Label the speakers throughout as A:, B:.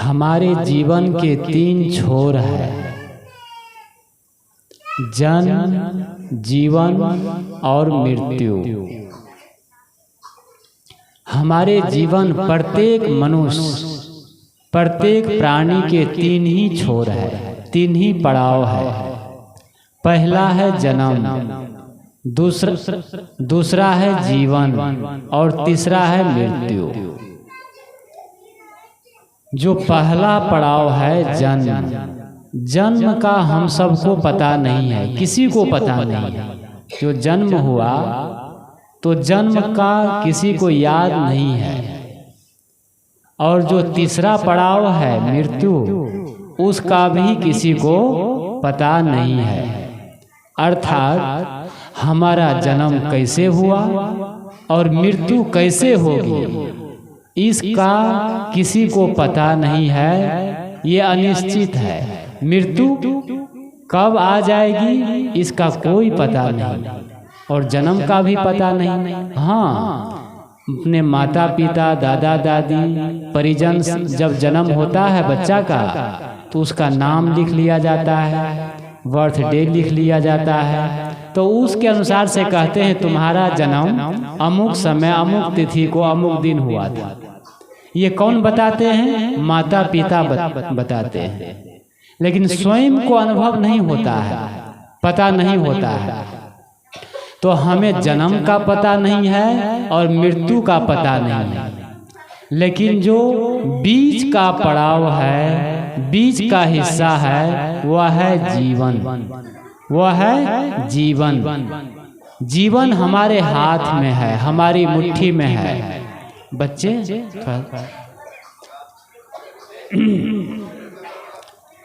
A: हमारे जीवन के 3 छोर हैं, जन्म, जीवन और मृत्यु। हमारे जीवन प्रत्येक मनुष्य, प्रत्येक प्राणी के 3 ही छोर है, 3 ही पड़ाव है। पहला है जन्म, दूसरा है जीवन और तीसरा है मृत्यु। जो पहला पड़ाव है जन्म का हम सबको पता नहीं है, किसी को पता नहीं है। जो जन्म हुआ तो जन्म का किसी को याद नहीं है। और जो तीसरा पड़ाव है मृत्यु, उसका भी किसी को पता नहीं है। अर्थात हमारा जन्म कैसे हुआ और मृत्यु कैसे होगी, इसका किसी को पता नहीं है, ये अनिश्चित है। मृत्यु कब आ जाएगी इसका कोई पता नहीं, और जन्म का भी पता नहीं। हाँ, अपने माता पिता, दादा दादी, परिजन जब जन्म होता है बच्चा का, तो उसका नाम लिख लिया जाता है, बर्थडे लिख लिया जाता है। तो उसके अनुसार से कहते हैं तुम्हारा जन्म अमुक समय, अमुक तिथि को, अमुक दिन हुआ था। ये कौन बताते हैं? माता पिता बताते हैं। लेकिन स्वयं को अनुभव नहीं होता है, पता नहीं होता है। तो हमें जन्म का पता नहीं है और मृत्यु का पता नहीं है। लेकिन जो बीच का पड़ाव है, बीच का हिस्सा है, वह है जीवन। वह है जीवन। जीवन हमारे हाथ में है, हमारी मुट्ठी में है। बच्चे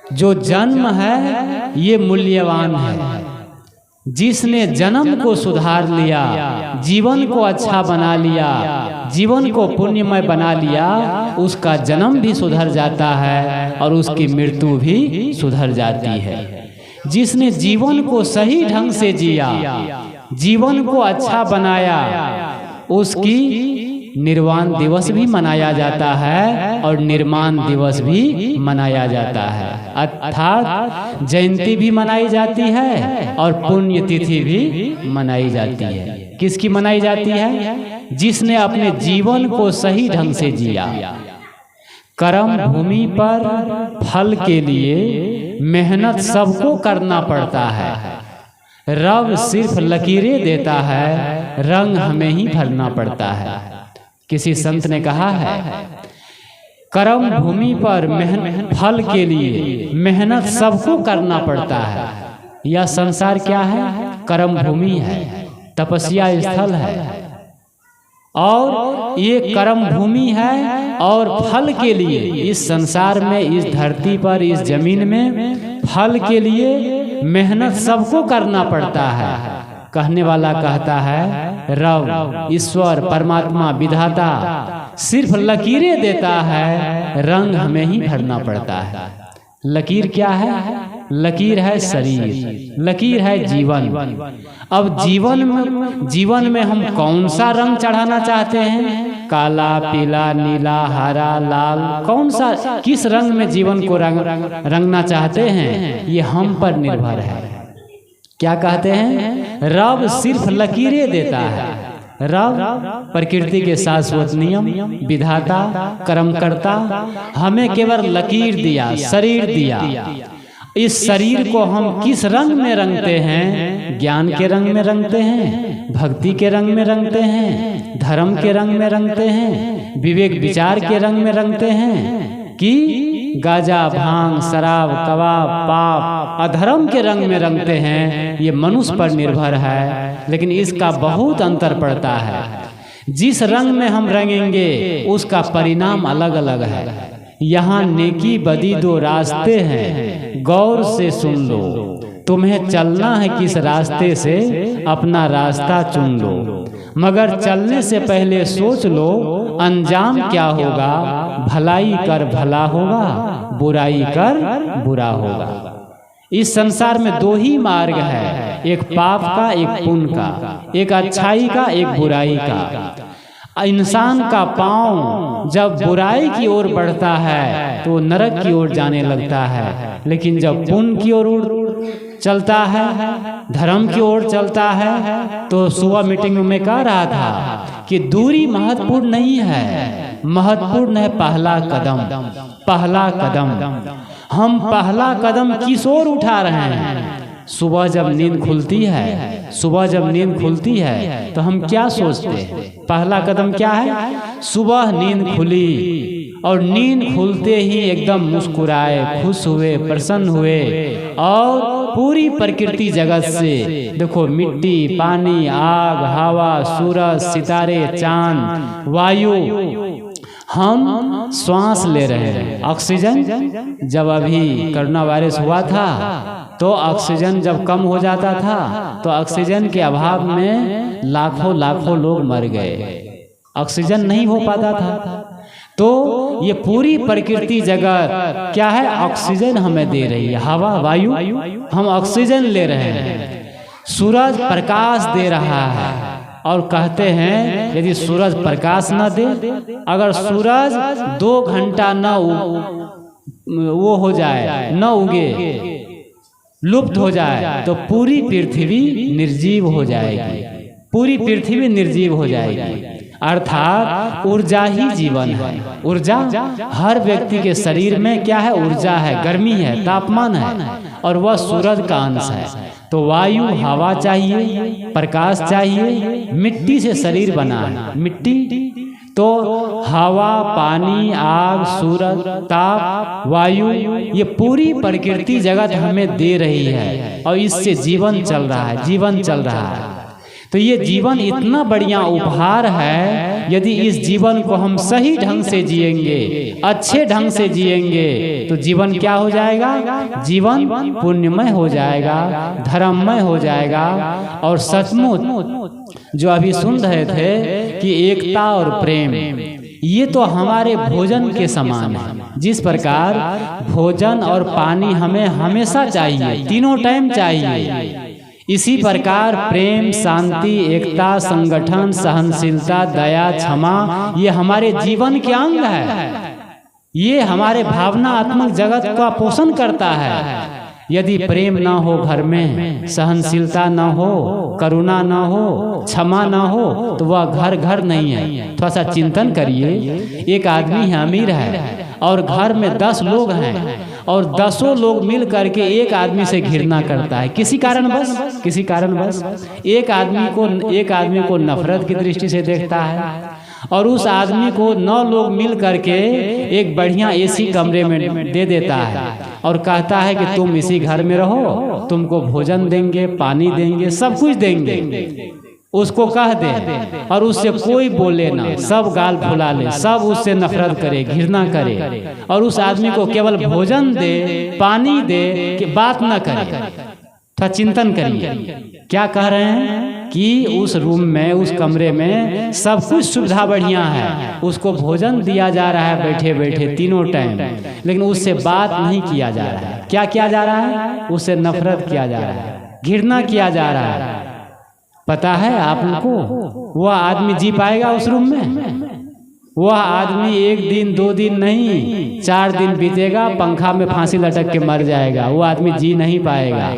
A: जो जन्म है ये मूल्यवान है। जिसने जन्म को सुधार लिया, जीवन को अच्छा बना लिया, जीवन को पुण्यमय बना लिया, उसका जन्म भी सुधर जाता है और उसकी मृत्यु भी सुधर जाती है। जिसने जीवन को सही ढंग से जिया, जीवन को अच्छा बनाया, उसकी निर्वाण दिवस भी मनाया जाता है और निर्माण दिवस भी मनाया जाता है। अर्थात जयंती भी मनाई जाती है और पुण्यतिथि भी मनाई जाती है। किसकी मनाई जाती है? जिसने अपने जीवन को सही ढंग से जिया। कर्म भूमि पर फल के लिए मेहनत सबको करना पड़ता है। रब सिर्फ लकीरें देता है, रंग हमें ही भरना पड़ता है। किसी संत ने कहा है, कर्म भूमि पर फल के लिए मेहनत सबको करना पड़ता है। यह संसार क्या है? कर्म भूमि है, तपस्या स्थल है। और ये कर्म भूमि है और फल के लिए इस संसार में, इस धरती पर, इस जमीन में फल के लिए मेहनत सबको करना पड़ता है। कहने वाला कहता है, रब, ईश्वर, परमात्मा, विधाता सिर्फ लकीरें देता है, रंग हमें ही भरना पड़ता है। लकीर क्या है? लकीर है शरीर, लकीर है जीवन। अब जीवन में हम कौन सा रंग चढ़ाना चाहते हैं? काला, पीला, नीला, हरा, लाल, कौन सा, किस रंग में जीवन को रंगना चाहते हैं, ये हम पर निर्भर है। क्या कहते हैं? रब सिर्फ लकीरें देता है। रब प्रकृति के शाश्वत नियम, विधाता, कर्मकर्ता, हमें केवल लकीर दिया, शरीर दिया। इस शरीर को हम किस रंग में रंगते हैं? ज्ञान के रंग में रंगते हैं, भक्ति के रंग में रंगते हैं, धर्म के रंग में रंगते हैं, विवेक विचार के रंग में रंगते हैं, कि गाजा, भांग, शराब, कबाब, पाप, अधर्म के रंग में रंगते हैं। ये मनुष्य पर निर्भर है, लेकिन इसका बहुत अंतर पड़ता है। जिस रंग में हम रंगेंगे उसका परिणाम अलग अलग है। यहाँ नेकी बदी 2 रास्ते हैं, गौर से सुन लो। तुम्हें चलना है किस रास्ते से, अपना रास्ता चुन लो। मगर चलने से पहले सोच लो अंजाम क्या होगा। भलाई कर भला होगा, बुराई कर बुरा होगा। इस संसार में 2 ही मार्ग है, एक पाप का, एक पुण्य का, एक अच्छाई का, एक बुराई का। इंसान का पांव जब बुराई की ओर बढ़ता है तो नरक की ओर जाने लगता है, लेकिन जब पुण्य की ओर चलता है, धर्म की ओर चलता है, तो सुबह मीटिंग में मैं कह रहा था कि दूरी महत्वपूर्ण नहीं है, महत्वपूर्ण है पहला कदम। पहला कदम, हम पहला कदम किस ओर उठा रहे हैं? सुबह जब नींद खुलती है, सुबह जब नींद खुलती है तो हम क्या सोचते हैं? पहला कदम क्या है? सुबह नींद खुली और नींद खुलते ही एकदम मुस्कुराए, खुश हुए, प्रसन्न हुए और पूरी प्रकृति जगत से, देखो मिट्टी, पानी, आग, हवा, सूरज, सितारे, चांद, वायु, हम श्वास ले रहे हैं। ऑक्सीजन, जब अभी कोरोना वायरस हुआ था तो ऑक्सीजन जब कम हो जाता था तो ऑक्सीजन के अभाव में लाखों लाखों लोग मर गए, ऑक्सीजन नहीं हो पाता था। तो ये पूरी प्रकृति जगत क्या है? ऑक्सीजन हमें दे रही है, हवा, वायु, हम ऑक्सीजन ले रहे हैं। सूरज प्रकाश दे रहा है और कहते हैं यदि सूरज प्रकाश न दे, अगर सूरज 2 घंटा न वो हो जाए, न उगे, लुप्त हो जाए, तो पूरी पृथ्वी निर्जीव हो जाएगी, पूरी पृथ्वी निर्जीव हो जाएगी। अर्थात ऊर्जा ही जीवन है। ऊर्जा हर व्यक्ति के शरीर में क्या है? ऊर्जा है, गर्मी है, तापमान है, और वह सूरज का अंश है। तो वायु, हवा चाहिए, प्रकाश चाहिए, मिट्टी से शरीर बना है, मिट्टी, तो हवा, पानी, आग, सूरज, ताप, वायु, ये पूरी प्रकृति जगत हमें दे रही है और इससे जीवन चल रहा है, जीवन चल रहा है। तो ये जीवन इतना बढ़िया उपहार है, यदि इस जीवन को हम सही ढंग से जिएंगे, अच्छे ढंग से जिएंगे, तो जीवन क्या हो जाएगा? जीवन पुण्यमय हो जाएगा, धर्ममय हो जाएगा। और सचमुच जो अभी सुन रहे थे कि एकता और प्रेम, ये तो हमारे भोजन के समान है। जिस प्रकार भोजन और पानी हमें हमेशा चाहिए, तीनों टाइम चाहिए, इसी प्रकार प्रेम, शांति, एकता, संगठन, सहनशीलता, दया, क्षमा, ये हमारे जीवन के अंग है। ये हमारे भावनात्मक जगत का पोषण करता है। यदि प्रेम ना हो घर में, सहनशीलता ना हो, करुणा ना हो, क्षमा ना हो, तो वह घर घर नहीं है। थोड़ा सा चिंतन करिए, एक आदमी है, अमीर है, और घर में 10 लोग हैं और 10 लोग मिल करके एक आदमी से घृणा करता है, किसी कारणवश, किसी कारणवश एक आदमी को नफरत की दृष्टि से देखता है, और उस आदमी को 9 लोग मिल करके एक बढ़िया एसी कमरे में दे देता है और कहता है कि तुम इसी घर में रहो, तुमको भोजन देंगे, पानी देंगे, सब कुछ देंगे। उसको कह दे और उससे कोई बोले ना, सब गाल फुला ले, सब उससे नफरत करे, घृणा करे, और उस आदमी को केवल भोजन दे, पानी दे, कि बात ना करे। थोड़ा चिंतन करिए, क्या कह रहे हैं कि उस रूम में, उस कमरे में सब कुछ सुविधा बढ़िया है, उसको भोजन दिया जा रहा है बैठे बैठे तीनों टाइम, लेकिन उससे बात नहीं किया जा रहा है। क्या किया जा रहा है? उससे नफरत किया जा रहा है, घृणा किया जा रहा है। पता है आपको वह आदमी जी पाएगा उस रूम में? वह आदमी 1 दिन 2 दिन नहीं, 4 दिन बीतेगा, पंखा में फांसी लटक के मर जाएगा, वो आदमी जी नहीं पाएगा।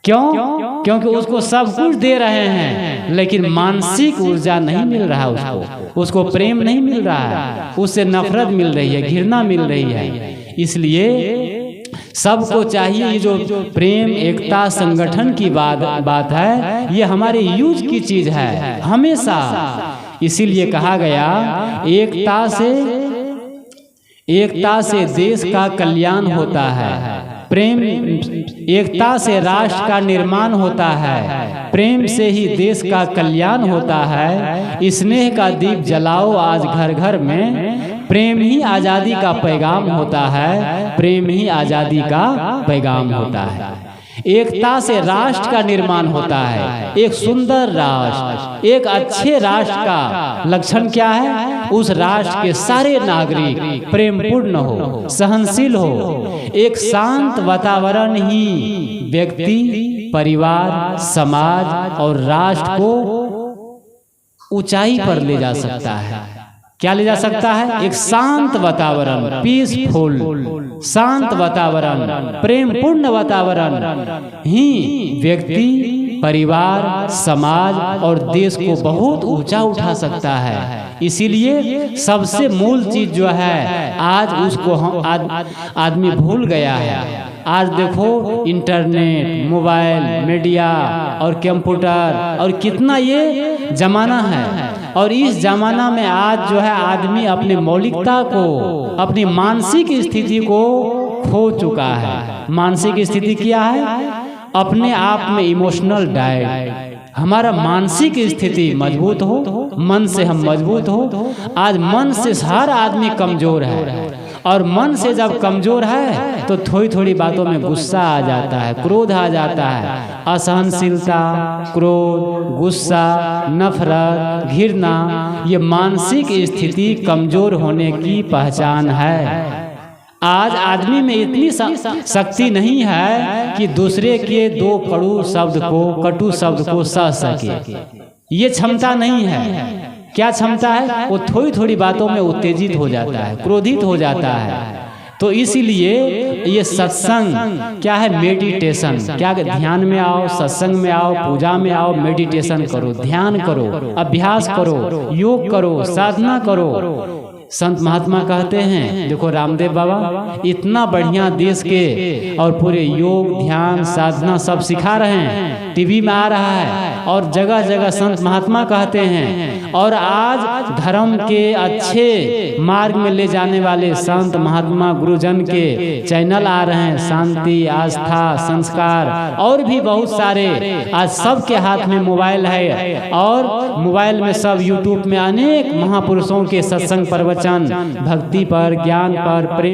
A: क्यों? क्योंकि उसको सब कुछ दे रहे हैं, लेकिन मानसिक ऊर्जा नहीं मिल रहा उसको प्रेम नहीं मिल रहा है, उससे नफरत मिल रही है, घृणा मिल रही है। इसलिए सबको चाहिए, ये जो प्रेम, एकता, संगठन की बात है, ये हमारे यूज की चीज है हमेशा। इसीलिए कहा गया एकता से देश का कल्याण होता है, प्रेम, एकता से राष्ट्र का निर्माण होता है, प्रेम से ही देश का कल्याण होता है। स्नेह का दीप जलाओ आज घर घर में, प्रेम ही आजादी का पैगाम होता है, प्रेम ही आजादी का पैगाम होता है। एकता से राष्ट्र का निर्माण होता है, एक सुंदर राष्ट्र, एक अच्छे राष्ट्र का लक्षण क्या है? उस राष्ट्र के सारे नागरिक प्रेमपूर्ण हो, सहनशील हो। एक शांत वातावरण ही व्यक्ति, परिवार, समाज और राष्ट्र को ऊंचाई पर ले जा सकता है। क्या ले जा सकता है? एक शांत वातावरण, पीसफुल शांत वातावरण, प्रेम पूर्ण वातावरण ही व्यक्ति, परिवार, समाज और देश को बहुत ऊंचा उठा सकता है। इसीलिए सबसे मूल चीज जो है आज उसको आदमी भूल गया है। आज देखो इंटरनेट, मोबाइल, मीडिया और कंप्यूटर और कितना ये जमाना है, और इस जमाना में आज जो है आदमी अपनी मौलिकता को, अपनी मानसिक स्थिति को खो चुका है। मानसिक स्थिति क्या है? अपने आप में इमोशनल डाइट। हमारा मानसिक स्थिति मजबूत हो, मन से हम मजबूत हो। आज मन से हर आदमी कमजोर है, और मन से जब कमजोर है तो थोड़ी थोड़ी बातों में गुस्सा आ जाता है, क्रोध आ जाता है। असहनशीलता, क्रोध, गुस्सा, नफरत, घृणा, ये मानसिक स्थिति कमजोर होने की पहचान है। आज आदमी में इतनी शक्ति नहीं है कि दूसरे के दो कटु शब्द को सह सके। ये क्षमता नहीं है। क्या क्षमता है? वो थोड़ी थोड़ी बातों में उत्तेजित हो जाता है, क्रोधित हो जाता है। तो इसीलिए ये सत्संग क्या है? मेडिटेशन। क्या ध्यान में आओ, सत्संग में आओ, पूजा में आओ, मेडिटेशन करो, ध्यान करो, अभ्यास करो, योग करो, साधना करो। संत महात्मा कहते हैं, देखो रामदेव बाबा इतना बढ़िया देश के और पूरे योग, ध्यान, साधना सब सिखा रहे हैं, टीवी में आ रहा है, और जगह जगह संत महात्मा कहते हैं। और आज धर्म के अच्छे मार्ग में ले जाने वाले संत महात्मा गुरुजन के चैनल आ रहे हैं, शांति, आस्था, संस्कार और भी बहुत सारे। आज सबके हाथ में मोबाइल है, और मोबाइल में सब यूट्यूब में अनेक महापुरुषों के सत्संग प्रवचन, भक्ति पर, ज्ञान पर, प्रेम